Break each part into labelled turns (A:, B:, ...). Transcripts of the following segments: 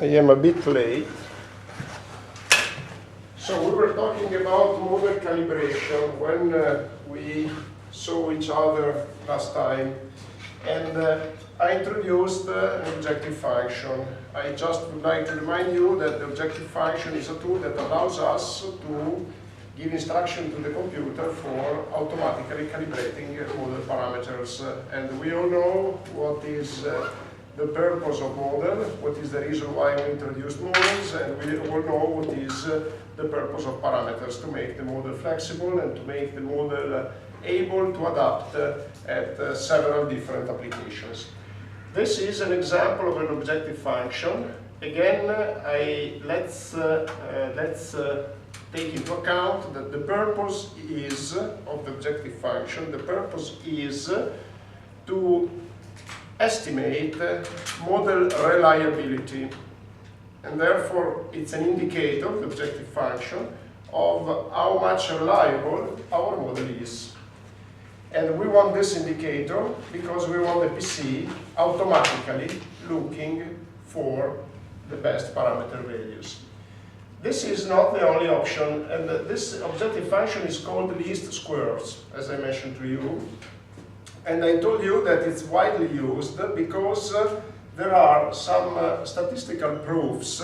A: I am a bit late. So we were talking about model calibration when we saw each other last time, and I introduced an objective function. I just would like to remind you that the objective function is a tool that allows us to give instruction to the computer for automatically calibrating model parameters. And we all know what is the purpose of model, what is the reason why we introduced models, and we all know what is the purpose of parameters, to make the model flexible and to make the model able to adapt at several different applications. This is an example of an objective function. Again, let's take into account that the purpose is of the objective function. The purpose is to estimate model reliability, and therefore it's an indicator, the objective function, of how much reliable our model is. And we want this indicator because we want the PC automatically looking for the best parameter values. This is not the only option, and this objective function is called least squares, as I mentioned to you. And I told you that it's widely used because there are some statistical proofs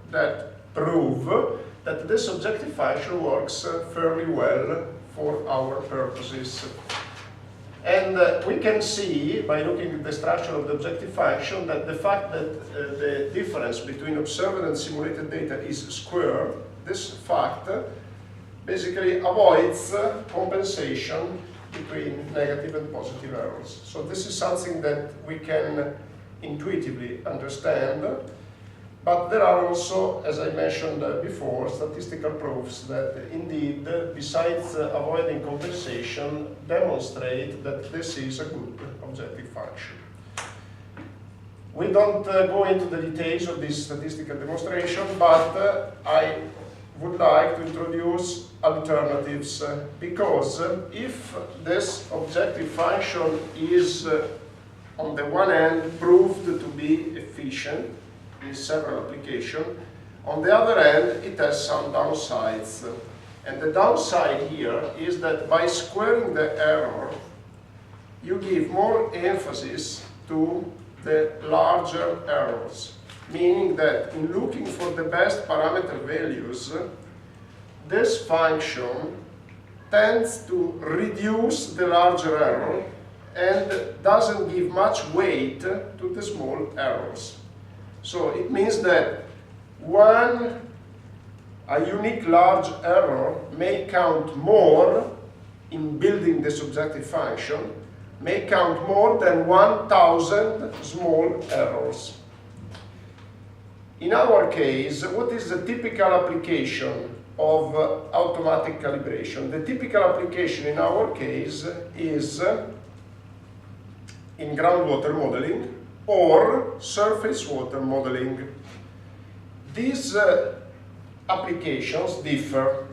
A: that prove that this objective function works fairly well for our purposes. And we can see, by looking at the structure of the objective function, that the fact that the difference between observed and simulated data is square, this fact basically avoids compensation between negative and positive errors. So this is something that we can intuitively understand, but there are also, as I mentioned before, statistical proofs that indeed, besides avoiding compensation, demonstrate that this is a good objective function. We don't go into the details of this statistical demonstration, but I would like to introduce alternatives, because if this objective function is on the one hand proved to be efficient in several applications, on the other hand it has some downsides. And the downside here is that by squaring the error you give more emphasis to the larger errors. Meaning that in looking for the best parameter values, this function tends to reduce the larger error and doesn't give much weight to the small errors. So it means that a unique large error may count more in building this objective function, may count more than 1,000 small errors. In our case, what is the typical application of automatic calibration? The typical application in our case is in groundwater modeling or surface water modeling. These applications differ.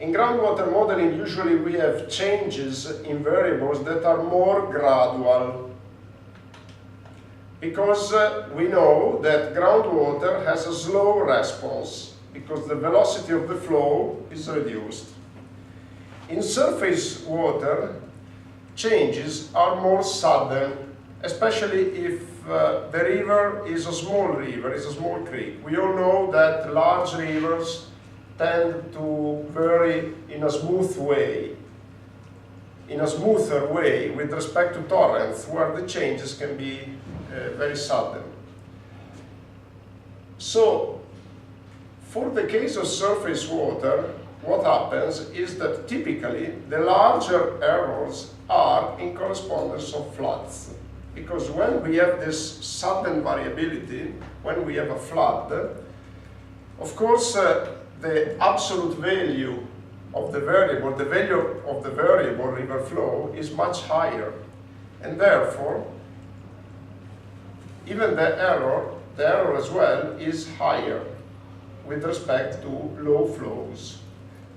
A: In groundwater modeling, usually we have changes in variables that are more gradual, because we know that groundwater has a slow response because the velocity of the flow is reduced. In surface water, changes are more sudden, especially if the river is a small river, is a small creek. We all know that large rivers tend to vary in a smooth way, in a smoother way with respect to torrents, where the changes can be very sudden. So, for the case of surface water, what happens is that typically the larger errors are in correspondence of floods. Because when we have this sudden variability, when we have a flood, of course the absolute value of the variable, the value of the variable river flow is much higher. And therefore, even the error as well is higher with respect to low flows.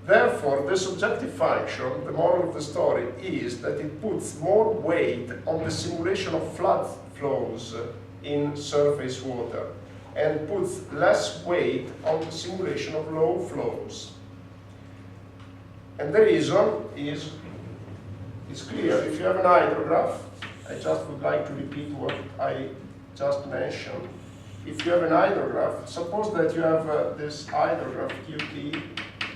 A: Therefore, this objective function, the moral of the story, is that it puts more weight on the simulation of flood flows in surface water. and puts less weight on the simulation of low flows. And the reason is, it's clear. If you have an hydrograph, I just would like to repeat what I just mentioned. If you have an hydrograph, suppose that you have this hydrograph QT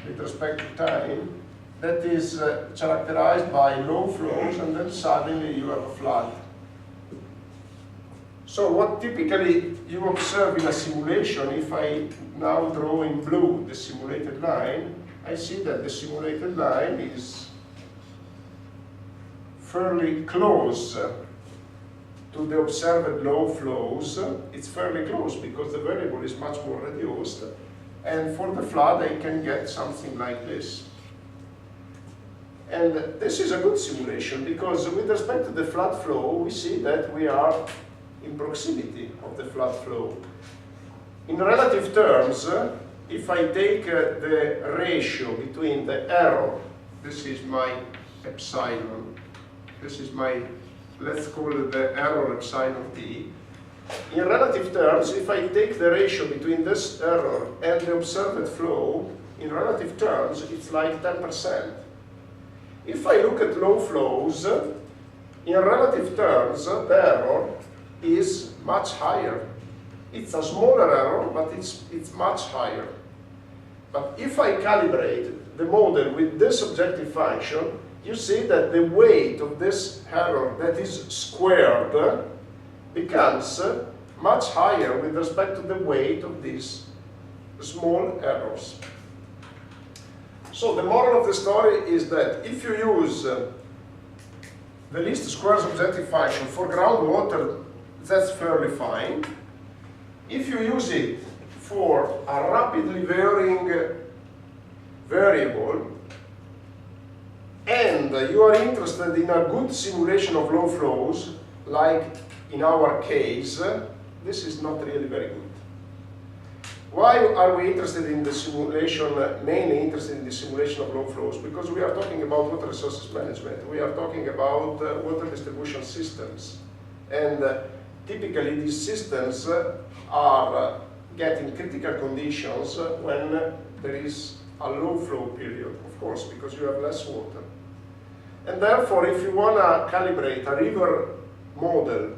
A: with respect to time that is characterized by low flows, and then suddenly you have a flood. So what typically you observe in a simulation, if I now draw in blue the simulated line, I see that the simulated line is fairly close to the observed low flows. It's fairly close because the variable is much more reduced, and for the flood I can get something like this. And this is a good simulation because with respect to the flood flow, we see that we are in proximity of the flood flow. In relative terms, if I take the ratio between the error, this is my epsilon, this is my, let's call it the error epsilon t. In relative terms, if I take the ratio between this error and the observed flow, in relative terms, it's like 10%. If I look at low flows, in relative terms, the error is much higher. It's a smaller error, but it's much higher. But if I calibrate the model with this objective function, you see that the weight of this error that is squared becomes much higher with respect to the weight of these small errors. So the moral of the story is that if you use the least squares objective function for groundwater, that's fairly fine. If you use it for a rapidly varying variable, and you are interested in a good simulation of low flows, like in our case, this is not really very good. Why are we interested in the simulation, mainly interested in the simulation of low flows? Because we are talking about water resources management. We are talking about water distribution systems. And typically these systems are getting critical conditions when there is a low flow period, of course, because you have less water. And therefore, if you want to calibrate a river model,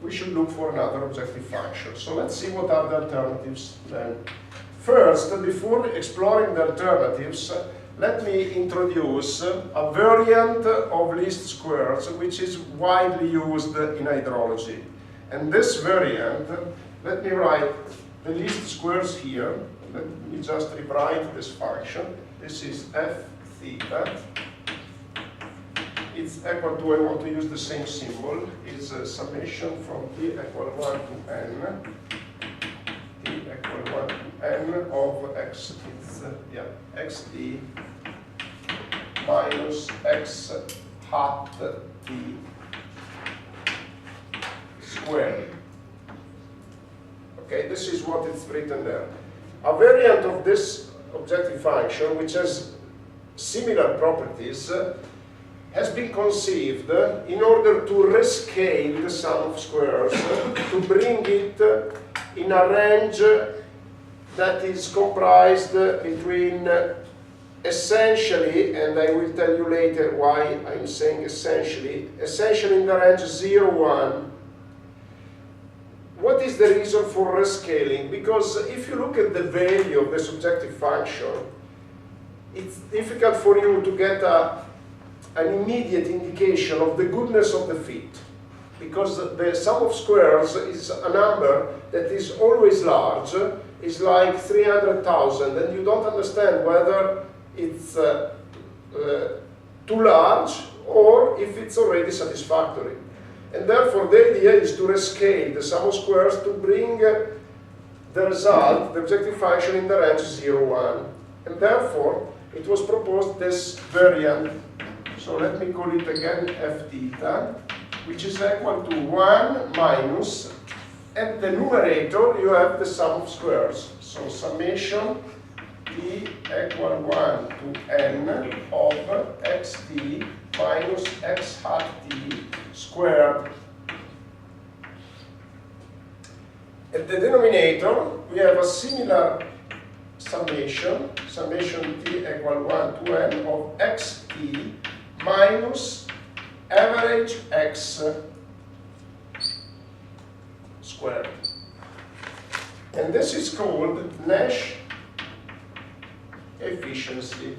A: we should look for another objective function. So let's see what are the alternatives then. First, before exploring the alternatives, let me introduce a variant of least squares which is widely used in hydrology. And this variant, let me write the least squares here. Let me just rewrite this function. This is f theta. It's equal to, I want to use the same symbol, is a summation from t equal 1 to n, t equal 1 to n of x, it's, xt minus x hat t squared. Okay, this is what it's written there. A variant of this objective function, which has similar properties, has been conceived in order to rescale the sum of squares, to bring it in a range that is comprised between essentially, and I will tell you later why I'm saying essentially in the range 0, 1. What is the reason for rescaling? Because if you look at the value of this objective function, it's difficult for you to get an immediate indication of the goodness of the fit, because the sum of squares is a number that is always large, is like 300,000, and you don't understand whether it's too large or if it's already satisfactory. And therefore the idea is to rescale the sum of squares to bring the result, the objective function, in the range 0, 1. And therefore it was proposed this variant. So let me call it again f theta, which is equal to 1 minus, at the numerator you have the sum of squares. So summation t equal 1 to n of xt minus x hat t squared. At the denominator, we have a similar summation t equal 1 to n of xt minus average x squared. And this is called Nash efficiency.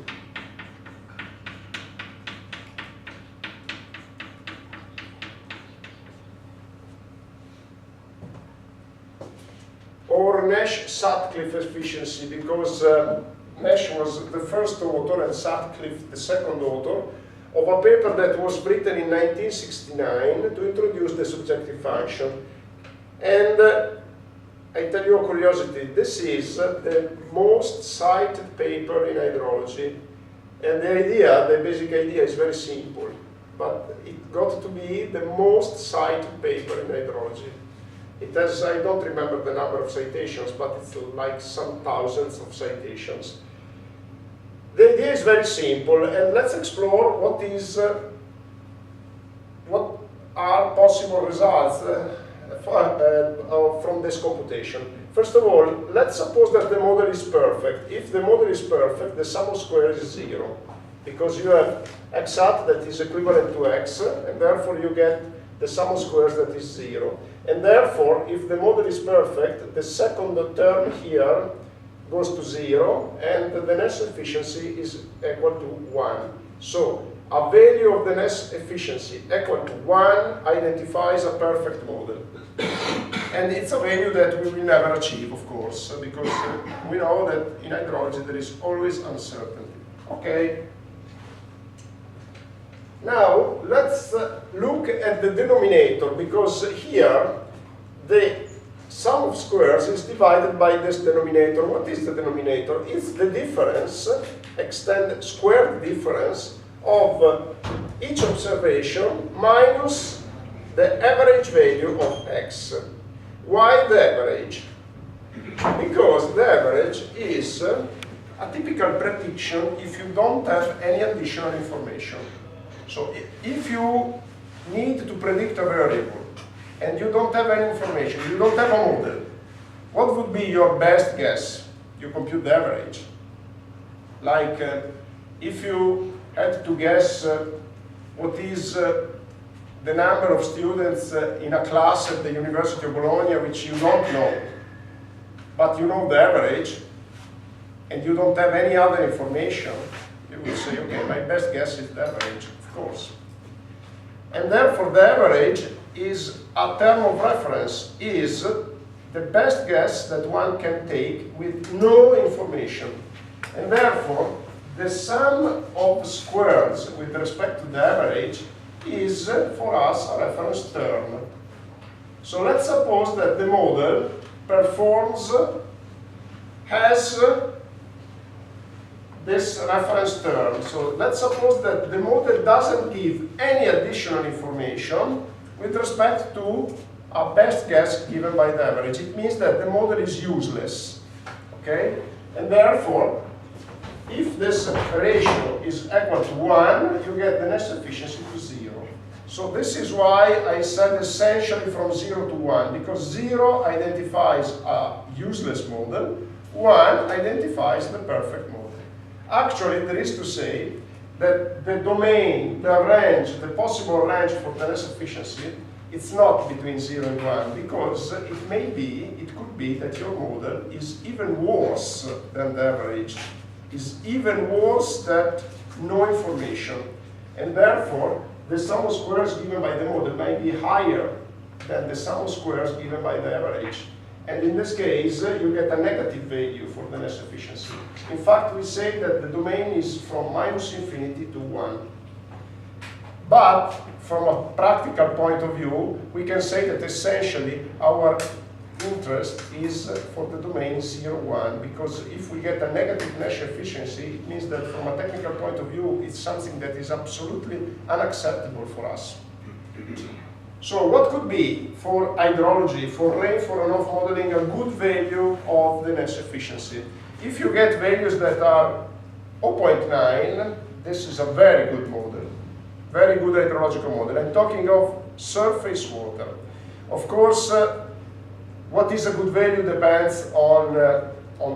A: Or Nash-Sutcliffe efficiency, because Nash was the first author and Sutcliffe the second author of a paper that was written in 1969 to introduce the subjective function. And I tell you a curiosity, this is the most cited paper in hydrology. And the basic idea is very simple, but it got to be the most cited paper in hydrology. It has, I don't remember the number of citations, but it's like some thousands of citations. The idea is very simple, and let's explore what are possible results from this computation. First of all, let's suppose that the model is perfect. If the model is perfect, the sum of squares is 0, because you have x hat that is equivalent to x, and therefore you get the sum of squares that is 0. And therefore, if the model is perfect, the second term here goes to 0, and the Nash efficiency is equal to 1. So, a value of the Nash efficiency equal to 1 identifies a perfect model. And it's a value that we will never achieve, of course, because we know that in hydrology there is always uncertainty. Okay? Now, let's look at the denominator, because here the sum of squares is divided by this denominator. What is the denominator? It's the difference, squared difference of each observation minus the average value of x. Why the average? Because the average is a typical prediction if you don't have any additional information. So if you need to predict a variable and you don't have any information, you don't have a model, what would be your best guess? You compute the average. Like if you had to guess what is the number of students in a class at the University of Bologna which you don't know, but you know the average, and you don't have any other information, you will say, okay, my best guess is the average, of course. And therefore the average is a term of reference, is the best guess that one can take with no information. And therefore, the sum of squares with respect to the average is, for us, a reference term. So let's suppose that the model has this reference term. So let's suppose that the model doesn't give any additional information with respect to a best guess given by the average. It means that the model is useless. Okay? And therefore, if this ratio is equal to 1, you get the Nash efficiency to 0. So this is why I said essentially from 0 to 1, because 0 identifies a useless model, 1 identifies the perfect model. Actually, there is to say that the domain, the range, the possible range for the Nash efficiency, it's not between 0 and 1, because it could be that your model is even worse than the average, is even worse than no information. And therefore, the sum of squares given by the model might be higher than the sum of squares given by the average. And in this case, you get a negative value for the Nash efficiency. In fact, we say that the domain is from minus infinity to 1. But from a practical point of view, we can say that essentially our interest is for the domain 0, 1, because if we get a negative Nash efficiency, it means that from a technical point of view, it's something that is absolutely unacceptable for us. So what could be, for hydrology, for rainfall runoff modeling, a good value of the Nash efficiency? If you get values that are 0.9, this is a very good model, very good hydrological model. I'm talking of surface water. Of course, What is a good value depends on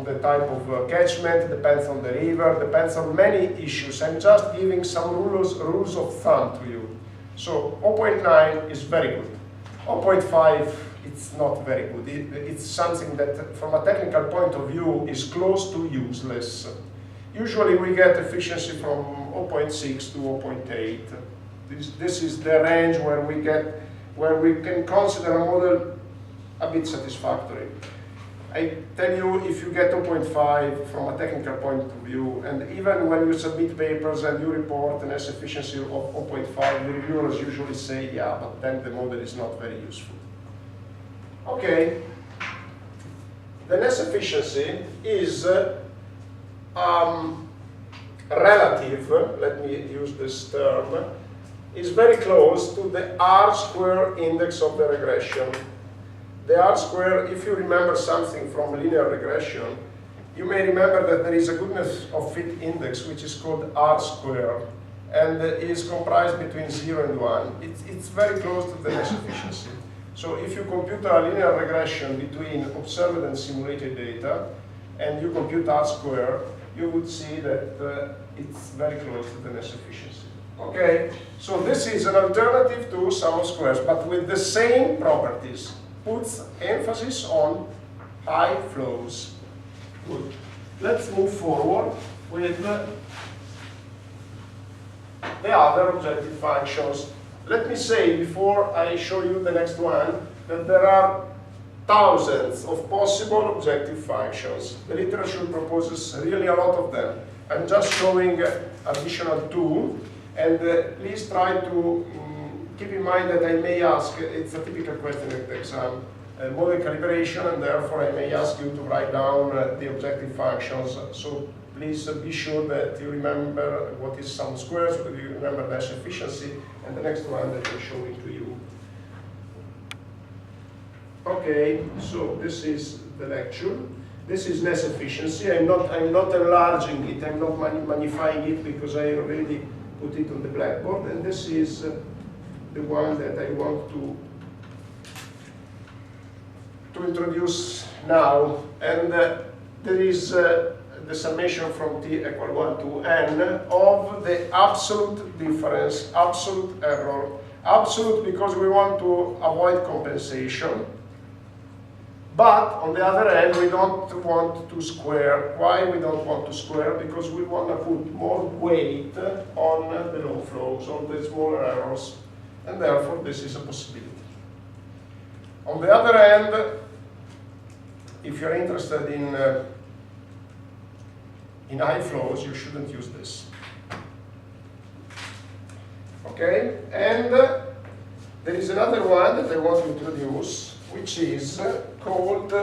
A: the type of catchment, depends on the river, depends on many issues. I'm just giving some rules of thumb to you. So 0.9 is very good. 0.5, it's not very good. It's something that, from a technical point of view, is close to useless. Usually we get efficiency from 0.6 to 0.8. This is the range where we can consider a model a bit satisfactory. I tell you, if you get 0.5 from a technical point of view, and even when you submit papers and you report an S efficiency of 0.5, the reviewers usually say, yeah, but then the model is not very useful. Okay, the S efficiency is relative, let me use this term, is very close to the R-square index of the regression. The R-square, if you remember something from linear regression, you may remember that there is a goodness of fit index which is called R-square, and is comprised between 0 and 1. It's very close to the S efficiency. So if you compute a linear regression between observed and simulated data, and you compute R-square, you would see that it's very close to the S efficiency. Okay, so this is an alternative to sum of squares, but with the same properties. Puts emphasis on high flows. Good. Let's move forward with the other objective functions. Let me say, before I show you the next one, that there are thousands of possible objective functions. The literature proposes really a lot of them. I'm just showing additional two, and please try to keep in mind that I may ask, it's a typical question at the exam, model calibration, and therefore I may ask you to write down the objective functions. So please be sure that you remember what is sum squares, whether you remember dash efficiency, and the next one that I'm showing to you. Okay, so this is the lecture. This is less efficiency. I'm not enlarging it, I'm not magnifying it because I already put it on the blackboard, and this is the one that I want to introduce now. And there is the summation from t equal 1 to n of the absolute difference, absolute error. Absolute because we want to avoid compensation, but on the other hand we don't want to square. Why we don't want to square? Because we want to put more weight on the low flows, on the smaller errors, and therefore this is a possibility. On the other hand, if you're interested in high flows, you shouldn't use this. Okay, and there is another one that I want to introduce, which is called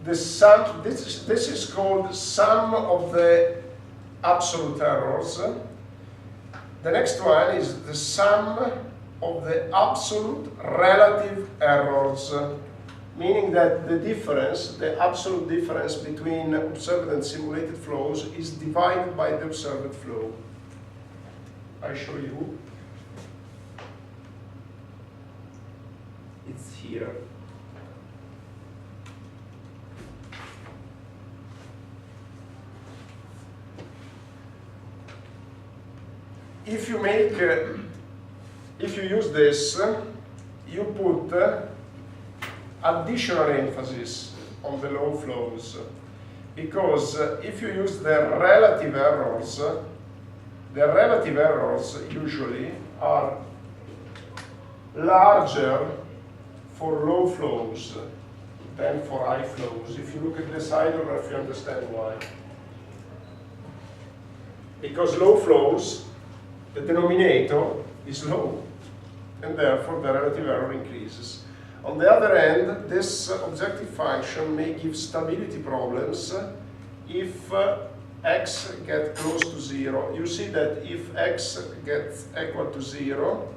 A: the sum. This is called sum of the absolute errors. The next one is the sum of the absolute relative errors, meaning that the difference, the absolute difference between observed and simulated flows is divided by the observed flow. I show you. It's here. If you make, if you use this, you put additional emphasis on the low flows, because if you use the relative errors usually are larger for low flows than for high flows. If you look at this hydrograph, you understand why. Because low flows, the denominator is low, and therefore the relative error increases. On the other hand, this objective function may give stability problems if x gets close to 0. You see that if x gets equal to 0,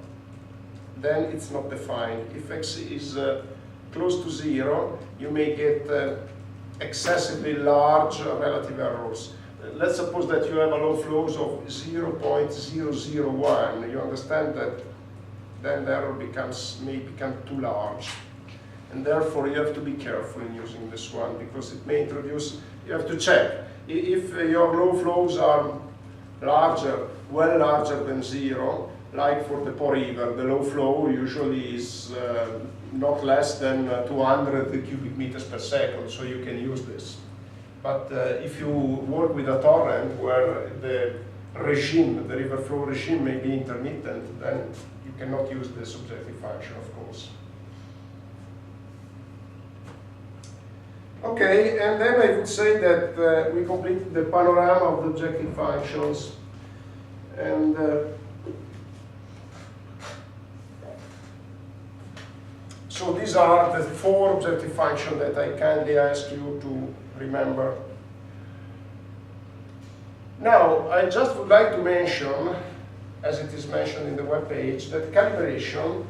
A: then it's not defined. If x is close to 0, you may get excessively large relative errors. Let's suppose that you have a low flows of 0.001. You understand that then the error may become too large. And therefore you have to be careful in using this one, because it may introduce, you have to check. If your low flows are larger, well larger than 0, like for the Po River, the low flow usually is not less than 200 cubic meters per second, so you can use this. But if you work with a torrent where the regime, the river flow regime may be intermittent, then you cannot use this objective function, of course. Okay, and then I would say that we completed the panorama of the objective functions. And so these are the 4 objective functions that I kindly ask you to remember. Now, I just would like to mention, as it is mentioned in the web page, that calibration,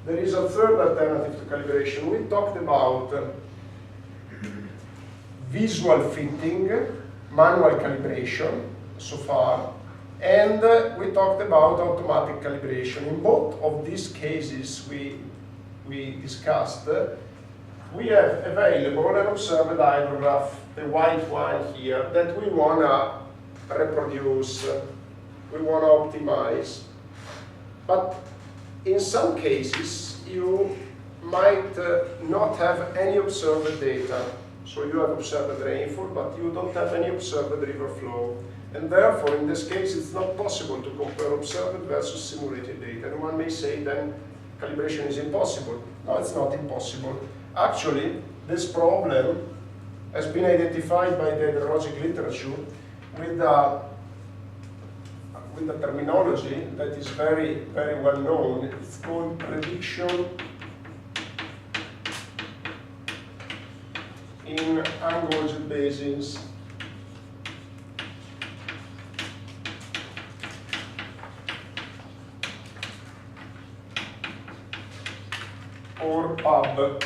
A: there is a third alternative to calibration. We talked about visual fitting, manual calibration so far, and we talked about automatic calibration. In both of these cases we discussed, we have available an observed hydrograph, the white one here, that we want to reproduce, we want to optimize. But in some cases, you might not have any observed data. So you have observed rainfall, but you don't have any observed river flow. And therefore, in this case, it's not possible to compare observed versus simulated data. And one may say then calibration is impossible. No, it's not impossible. Actually, this problem has been identified by the hydrologic literature with a terminology that is very, very well known. It's called prediction in ungorged basins. Or PUB.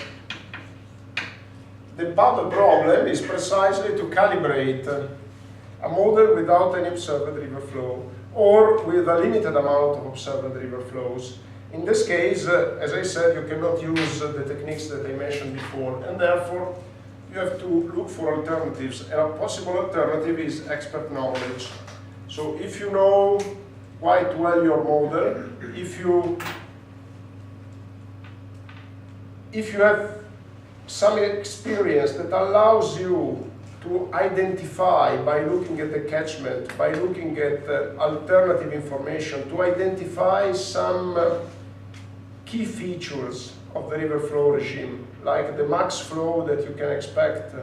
A: The PUB problem is precisely to calibrate a model without any observed river flow, or with a limited amount of observed river flows. In this case, as I said, you cannot use the techniques that I mentioned before, and therefore you have to look for alternatives, and a possible alternative is expert knowledge. So if you know quite well your model, if you have some experience that allows you to identify, by looking at the catchment, by looking at alternative information, to identify some key features of the river flow regime, like the max flow that you can expect,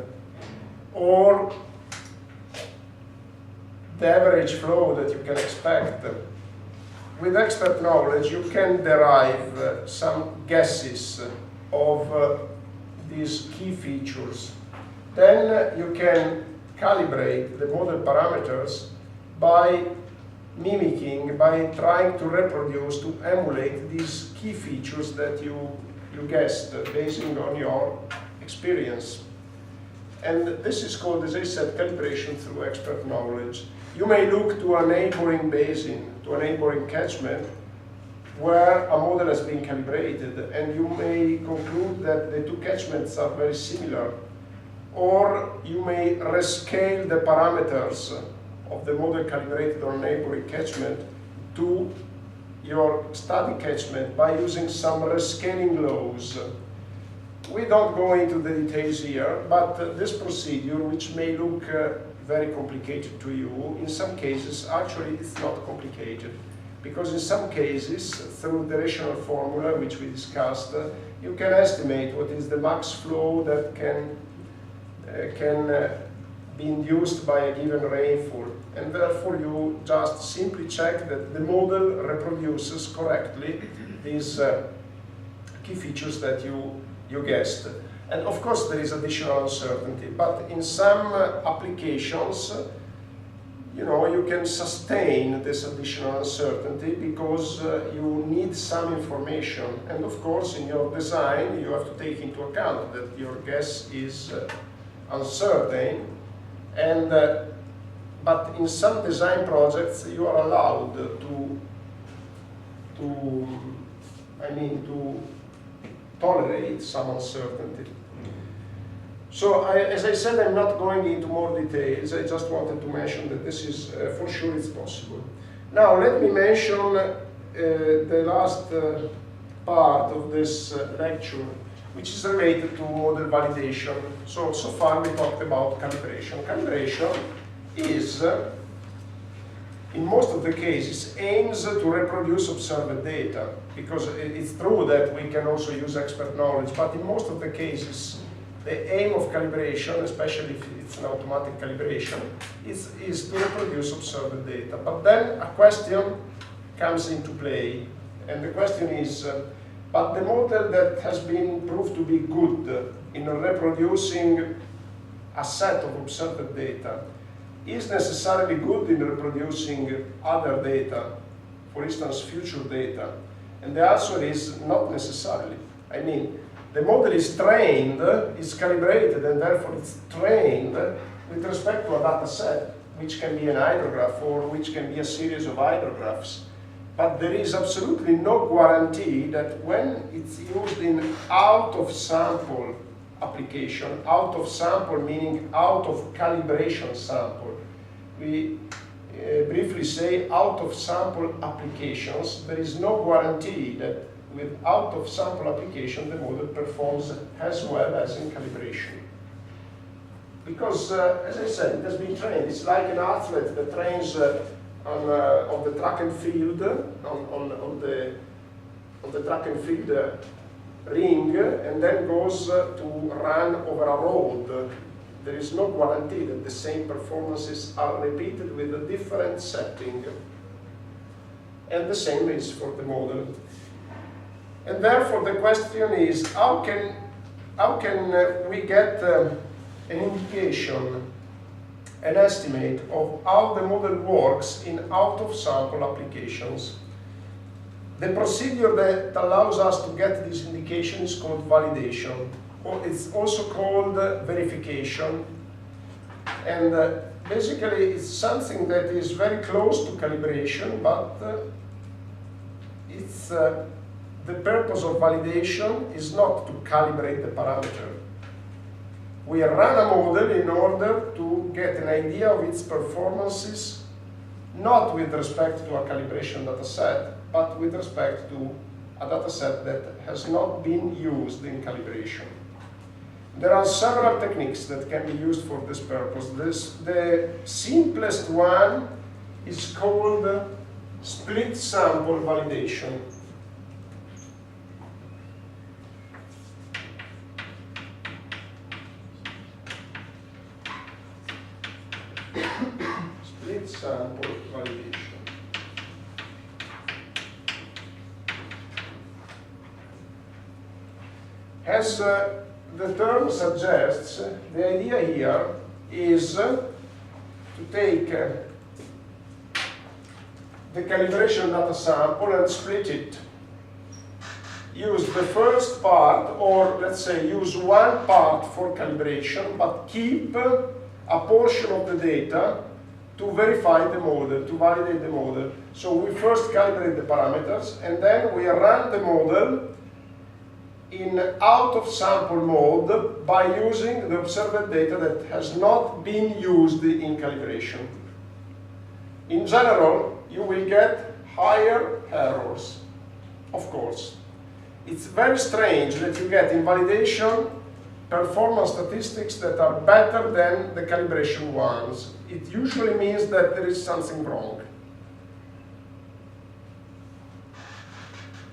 A: or the average flow that you can expect. With expert knowledge, you can derive some guesses of these key features. Then you can calibrate the model parameters by mimicking, by trying to reproduce, to emulate these key features that you guessed based on your experience. And this is called, as I said, calibration through expert knowledge. You may look to a neighboring basin, to a neighboring catchment, where a model has been calibrated, and you may conclude that the two catchments are very similar, or you may rescale the parameters of the model calibrated on neighboring catchment to your study catchment by using some rescaling laws. We don't go into the details here, but this procedure, which may look very complicated to you, in some cases actually it's not complicated. Because in some cases, through the rational formula which we discussed, you can estimate what is the max flow that can be induced by a given rainfall. And therefore you just simply check that the model reproduces correctly these key features that you guessed. And of course there is additional uncertainty, but in some applications, you can sustain this additional uncertainty because you need some information. And of course, in your design, you have to take into account that your guess is uncertain. And but in some design projects, you are allowed to tolerate some uncertainty. So, as I said, I'm not going into more details. I just wanted to mention that this is, for sure, it's possible. Now, let me mention the last part of this lecture, which is related to model validation. So far we talked about calibration. Calibration is, in most of the cases, aims to reproduce observed data, because it's true that we can also use expert knowledge, but in most of the cases, the aim of calibration, especially if it's an automatic calibration, is to reproduce observed data. But then a question comes into play, and the question is, but the model that has been proved to be good in reproducing a set of observed data is necessarily good in reproducing other data, for instance, future data? And the answer is not necessarily. I mean, the model is trained, is calibrated, and therefore it's trained with respect to a data set, which can be an hydrograph or which can be a series of hydrographs. But there is absolutely no guarantee that when it's used in out-of-sample application, out-of-sample meaning out of calibration sample, we briefly say out-of-sample applications, there is no guarantee that with out-of-sample application the model performs as well as in calibration. Because, as I said, it has been trained. It's like an athlete that trains on the track and field, on the track and field ring, and then goes to run over a road. There is no guarantee that the same performances are repeated with a different setting. And the same is for the model. And therefore the question is, how can we get an indication, an estimate of how the model works in out-of-sample applications? The procedure that allows us to get this indication is called validation, or it's also called verification. And basically it's something that is very close to calibration, but the purpose of validation is not to calibrate the parameter. We run a model in order to get an idea of its performances, not with respect to a calibration data set, but with respect to a data set that has not been used in calibration. There are several techniques that can be used for this purpose. The simplest one is called split sample validation. Split sample validation. As the term suggests, the idea here is to take the calibration data sample and split it. Use the first part, or let's say use one part for calibration, but keep a portion of the data to verify the model, to validate the model. So we first calibrate the parameters, and then we run the model in out-of-sample mode by using the observed data that has not been used in calibration. In general, you will get higher errors, of course. It's very strange that you get in validation performance statistics that are better than the calibration ones. It usually means that there is something wrong.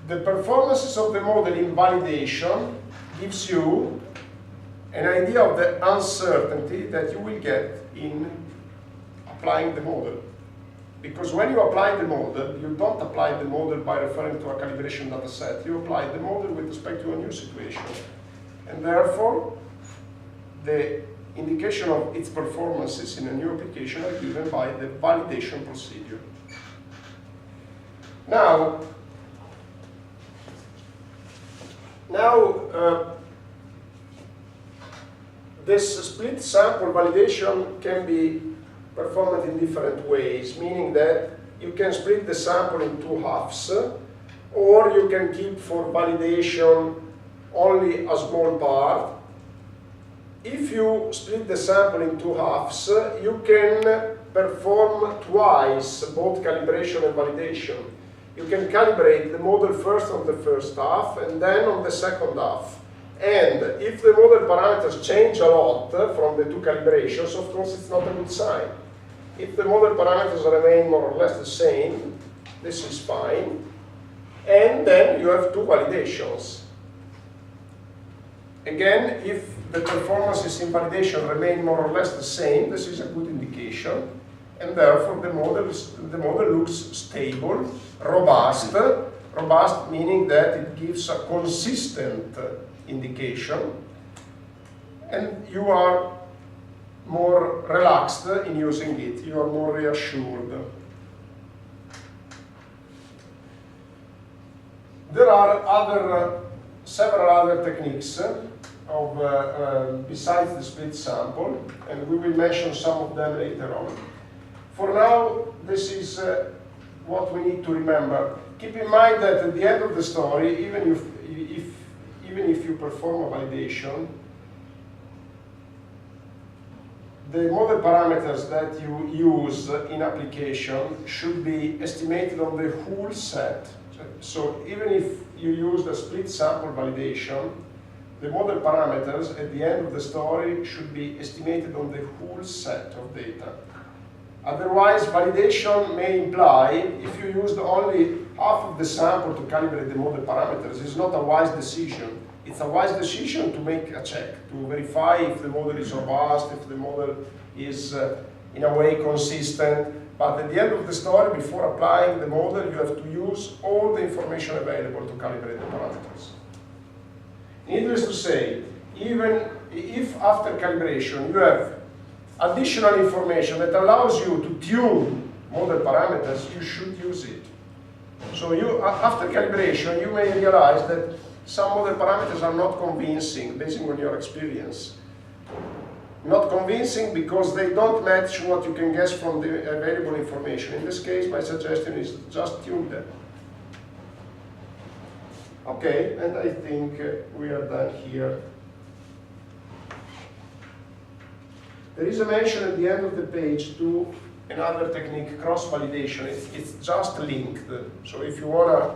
A: The performances of the model in validation gives you an idea of the uncertainty that you will get in applying the model. Because when you apply the model, you don't apply the model by referring to a calibration data set. You apply the model with respect to a new situation. And therefore, the indication of its performances in a new application are given by the validation procedure. Now, this split sample validation can be performed in different ways, meaning that you can split the sample in two halves, or you can keep for validation only a small part. If you split the sample in two halves, you can perform twice both calibration and validation. You can calibrate the model first on the first half and then on the second half. And if the model parameters change a lot from the two calibrations, of course it's not a good sign. If the model parameters remain more or less the same, this is fine. And then you have two validations. Again, if the performances in validation remain more or less the same, this is a good indication. And therefore the model looks stable, robust. Robust meaning that it gives a consistent indication. And you are more relaxed in using it. You are more reassured. There are several other techniques besides the split sample, and we will mention some of them later on. For now, this is what we need to remember. Keep in mind that at the end of the story, even if you perform a validation, the model parameters that you use in application should be estimated on the whole set. So even if you use the split sample validation, the model parameters at the end of the story should be estimated on the whole set of data. Otherwise, validation may imply, if you used only half of the sample to calibrate the model parameters, it's not a wise decision. It's a wise decision to make a check, to verify if the model is robust, if the model is in a way consistent. But at the end of the story, before applying the model, you have to use all the information available to calibrate the parameters. Needless to say, even if after calibration you have additional information that allows you to tune model parameters, you should use it. So after calibration, you may realize that some model parameters are not convincing, based on your experience. Not convincing because they don't match what you can guess from the available information. In this case, my suggestion is just tune them. Okay, and I think we are done here. There is a mention at the end of the page to another technique, cross-validation. It's just linked. So if you want to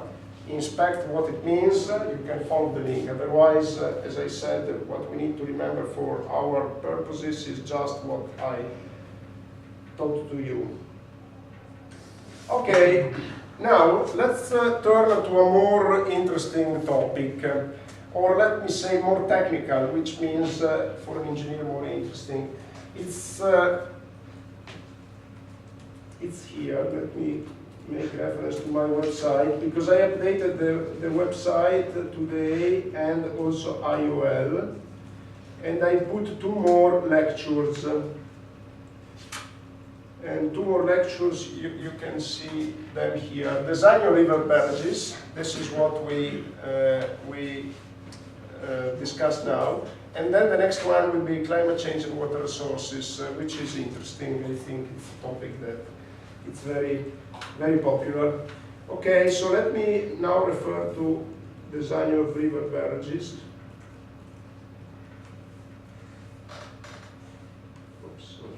A: inspect what it means, you can follow the link. Otherwise, as I said, what we need to remember for our purposes is just what I taught to you. Okay, now let's turn to a more interesting topic, or let me say more technical, which means for an engineer more interesting. It's here. Let me make reference to my website, because I updated the website today and also IOL, and I put two more lectures. And two more lectures, you can see them here. Design your river barrages. This is what we discuss now. And then the next one will be climate change and water resources, which is interesting. I think it's a topic that it's very, very popular. Okay, so let me now refer to design of river barrages. Oops, sorry.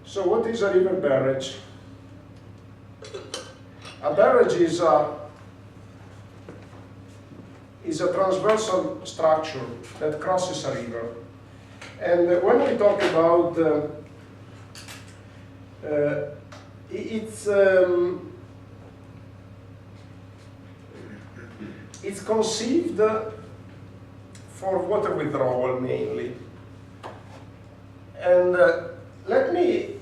A: So what is a river barrage? A barrage is a transversal structure that crosses a river. And when we talk about it's conceived for water withdrawal mainly. And let me,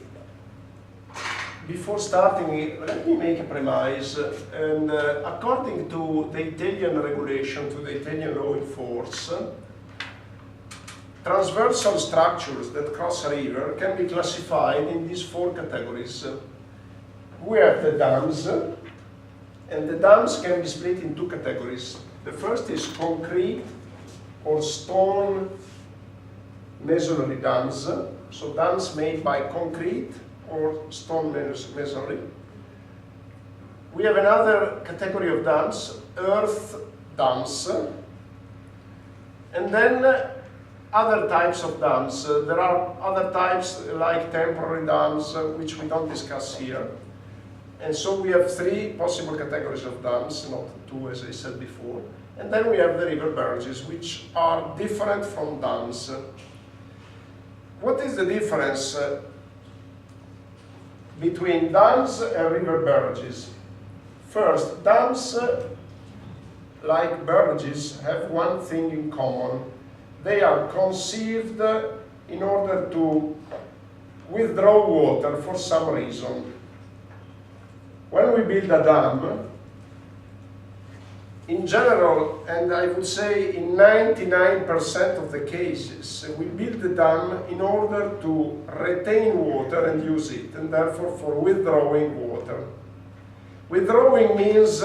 A: before starting, let me make a premise. And according to the Italian regulation, to the Italian law in force, transversal structures that cross a river can be classified in these four categories. we have the dams, and the dams can be split in two categories. The first is concrete or stone masonry dams, so dams made by concrete or stone masonry. We have another category of dams, earth dams, and then other types of dams. There are other types like temporary dams, which we don't discuss here. And so we have three possible categories of dams, not two as I said before. And then we have the river barrages, which are different from dams. What is the difference between dams and river barrages? First, dams, like barrages, have one thing in common. They are conceived in order to withdraw water for some reason. When we build a dam, in general, and I would say in 99% of the cases, we build the dam in order to retain water and use it, and therefore for withdrawing water. Withdrawing means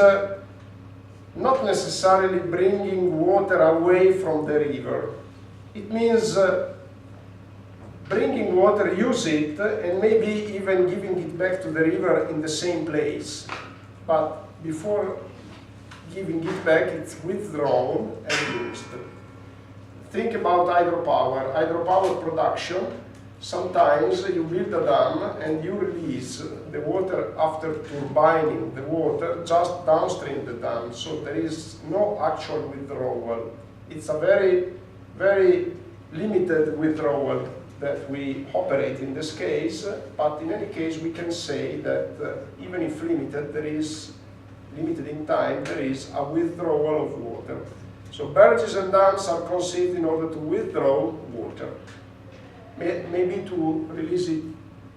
A: not necessarily bringing water away from the river. It means bringing water, use it, and maybe even giving it back to the river in the same place. But before giving it back, it's withdrawn and used. Think about hydropower. Hydropower production, sometimes you build a dam and you release the water after turbining the water just downstream the dam. So there is no actual withdrawal. It's a very, very limited withdrawal that we operate in this case, but in any case we can say that even if limited, there is limited in time, there is a withdrawal of water. So barrages and dams are conceived in order to withdraw water. Maybe to release it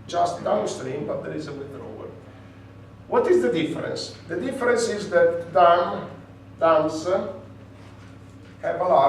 A: just downstream, but there is a withdrawal. What is the difference? The difference is that dams have a large